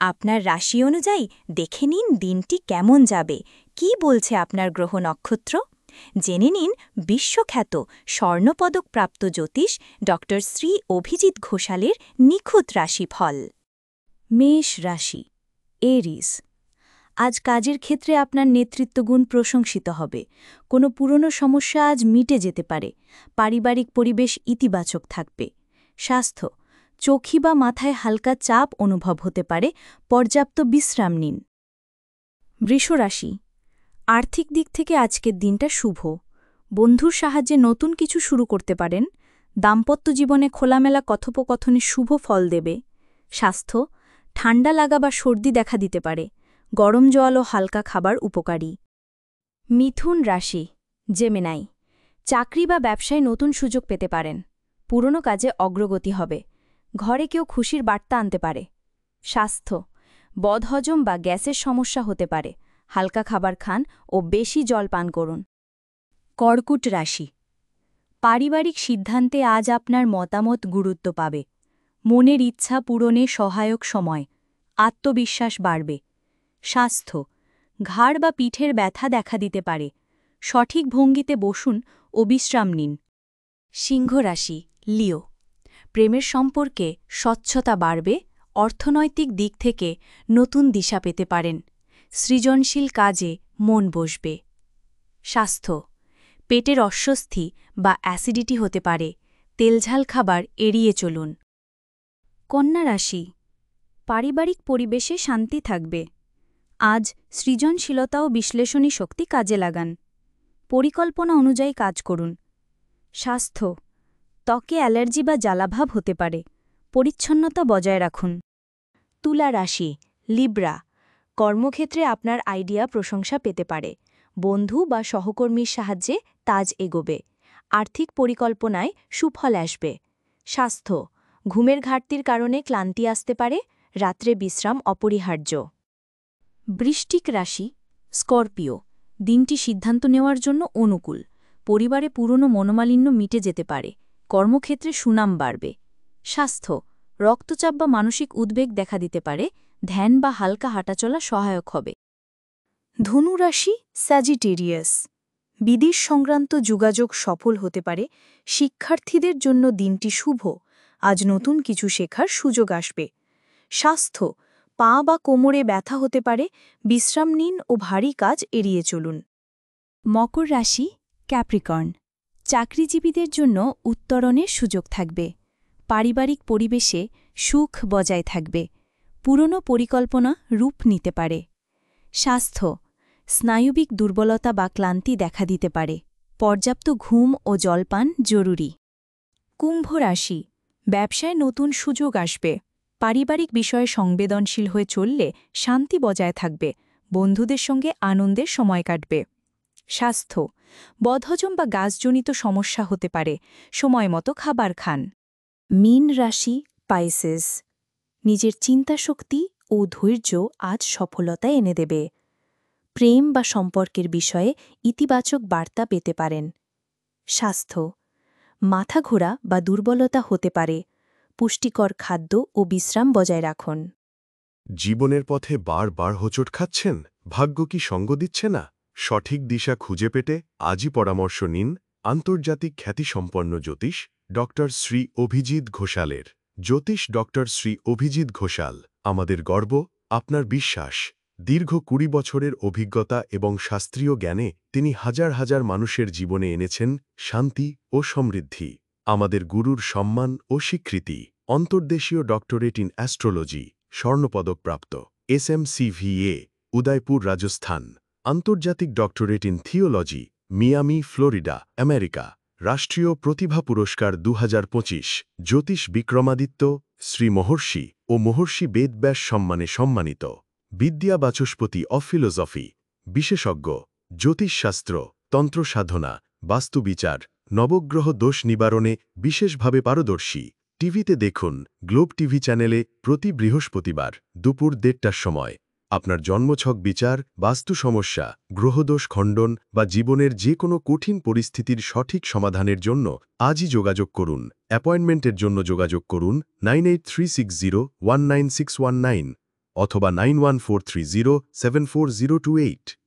আপনার রাশি অনুযায়ী দেখে নিন দিনটি কেমন যাবে, কি বলছে আপনার গ্রহ নক্ষত্র। জেনে নিন বিশ্বখ্যাত স্বর্ণপদকপ্রাপ্ত জ্যোতিষ ড শ্রী অভিজিৎ ঘোষালের নিখুঁত রাশিফল। মেষ রাশি, এরিস। আজ কাজের ক্ষেত্রে আপনার নেতৃত্বগুণ প্রশংসিত হবে। কোনো পুরনো সমস্যা আজ মিটে যেতে পারে। পারিবারিক পরিবেশ ইতিবাচক থাকবে। স্বাস্থ্য, চোখে বা মাথায় হালকা চাপ অনুভব হতে পারে, পর্যাপ্ত বিশ্রাম নিন। বৃষ রাশি, আর্থিক দিক থেকে আজকের দিনটা শুভ। বন্ধুর সাহায্যে নতুন কিছু শুরু করতে পারেন। দাম্পত্য জীবনে খোলামেলা কথোপকথনে শুভ ফল দেবে। স্বাস্থ্য, ঠান্ডা লাগা বা সর্দি দেখা দিতে পারে। গরম জল ও হালকা খাবার উপকারী। মিথুন রাশি, জেমিনাই। চাকরি বা ব্যবসায় নতুন সুযোগ পেতে পারেন। পুরনো কাজে অগ্রগতি হবে। ঘরে কেউ খুশির বার্তা আনতে পারে। স্বাস্থ্য, বদহজম বা গ্যাসের সমস্যা হতে পারে। হালকা খাবার খান ও বেশি জল পান করুন। কর্কট রাশি, পারিবারিক সিদ্ধান্তে আজ আপনার মতামত গুরুত্ব পাবে। মনের ইচ্ছা পূরণে সহায়ক সময়। আত্মবিশ্বাস বাড়বে। স্বাস্থ্য, ঘাড় বা পিঠের ব্যথা দেখা দিতে পারে। সঠিক ভঙ্গিতে বসুন ও বিশ্রাম নিন। সিংহ রাশি, লিও। প্রেমের সম্পর্কে স্বচ্ছতা বাড়বে। অর্থনৈতিক দিক থেকে নতুন দিশা পেতে পারেন। সৃজনশীল কাজে মন বসবে। স্বাস্থ্য, পেটের অস্বস্তি বা অ্যাসিডিটি হতে পারে। তেলঝাল খাবার এড়িয়ে চলুন। কন্যা রাশি, পারিবারিক পরিবেশে শান্তি থাকবে। আজ সৃজনশীলতা ও বিশ্লেষণী শক্তি কাজে লাগান। পরিকল্পনা অনুযায়ী কাজ করুন। স্বাস্থ্য, ত্বকে অ্যালার্জি বা জ্বালাভাব হতে পারে। পরিচ্ছন্নতা বজায় রাখুন। তুলা রাশি, লিব্রা। কর্মক্ষেত্রে আপনার আইডিয়া প্রশংসা পেতে পারে। বন্ধু বা সহকর্মীর সাহায্যে কাজ এগোবে। আর্থিক পরিকল্পনায় সুফল আসবে। স্বাস্থ্য, ঘুমের ঘাটতির কারণে ক্লান্তি আসতে পারে। রাত্রে বিশ্রাম অপরিহার্য। বৃশ্চিক রাশি, স্করপিও। দিনটি সিদ্ধান্ত নেওয়ার জন্য অনুকূল। পরিবারে পুরনো মনোমালিন্য মিটে যেতে পারে। কর্মক্ষেত্রে সুনাম বাড়বে। স্বাস্থ্য, রক্তচাপ বা মানসিক উদ্বেগ দেখা দিতে পারে। ধ্যান বা হালকা হাঁটাচলা সহায়ক হবে। ধনু রাশি, স্যাজিটেরিয়াস। বিদেশ সংক্রান্ত যোগাযোগ সফল হতে পারে। শিক্ষার্থীদের জন্য দিনটি শুভ। আজ নতুন কিছু শেখার সুযোগ আসবে। স্বাস্থ্য, পা বা কোমরে ব্যথা হতে পারে। বিশ্রাম নিন ও ভারী কাজ এড়িয়ে চলুন। মকর রাশি, ক্যাপ্রিকর্ন। চাকরিজীবীদের জন্য উত্তরণের সুযোগ থাকবে। পারিবারিক পরিবেশে সুখ বজায় থাকবে। পুরনো পরিকল্পনা রূপ নিতে পারে। স্বাস্থ্য, স্নায়ুবিক দুর্বলতা বা ক্লান্তি দেখা দিতে পারে। পর্যাপ্ত ঘুম ও জলপান জরুরি। কুম্ভ রাশি, ব্যবসায় নতুন সুযোগ আসবে। পারিবারিক বিষয়ে সংবেদনশীল হয়ে চললে শান্তি বজায় থাকবে। বন্ধুদের সঙ্গে আনন্দের সময় কাটবে। স্বাস্থ্য, বদহজম বা গাছজনিত সমস্যা হতে পারে। সময়মতো খাবার খান। মীন রাশি, পাইসেস। নিজের চিন্তাশক্তি ও ধৈর্য আজ সফলতা এনে দেবে। প্রেম বা সম্পর্কের বিষয়ে ইতিবাচক বার্তা পেতে পারেন। স্বাস্থ্য, মাথা ঘোরা বা দুর্বলতা হতে পারে। পুষ্টিকর খাদ্য ও বিশ্রাম বজায় রাখুন। জীবনের পথে বারবার হোঁচট খাচ্ছেন? ভাগ্য কি সঙ্গ দিচ্ছে না? সঠিক দিশা খুঁজে পেতে আজই পরামর্শ নিন আন্তর্জাতিক খ্যাতিসম্পন্ন জ্যোতিষ ড শ্রী অভিজিৎ ঘোষালের। জ্যোতিষ ড শ্রী অভিজিৎ ঘোষাল আমাদের গর্ব, আপনার বিশ্বাস। দীর্ঘ ২০ বছরের অভিজ্ঞতা এবং শাস্ত্রীয় জ্ঞানে তিনি হাজার হাজার মানুষের জীবনে এনেছেন শান্তি ও সমৃদ্ধি। আমাদের গুরুর সম্মান ও স্বীকৃতি। অন্তর্দেশীয় ডক্টরেট ইন অ্যাস্ট্রোলজি, স্বর্ণপদকপ্রাপ্ত। SMCVA, উদয়পুর, রাজস্থান। আন্তর্জাতিক doctorate in theology, Miami, Florida, America. রাষ্ট্রীয় প্রতিভা পুরস্কার ২০২৫। জ্যোতিষ বিক্রমাদিত্য, শ্রী মহর্ষি ও মহর্ষি বেদব্যাস সম্মানে সম্মানিত। বিদ্যা বাচস্পতি অফ ফিলোসফি। বিশেষজ্ঞ, জ্যোতিষশাস্ত্র, তন্ত্র সাধনা, বাস্তুবিচার, নবগ্রহ দোষ নিবারণে বিশেষভাবে পারদর্শী। টিভিতে দেখুন গ্লোব টিভি চ্যানেলে প্রতি বৃহস্পতিবার দুপুর ১:৩০টার সময়। আপনার জন্মছক বিচার, বাস্তু সমস্যা, গ্রহদোষ খণ্ডন বা জীবনের যে কোনো কঠিন পরিস্থিতির সঠিক সমাধানের জন্য আজই যোগাযোগ করুন। অ্যাপয়েন্টমেন্টের জন্য যোগাযোগ করুন 9836019619 অথবা 9143074028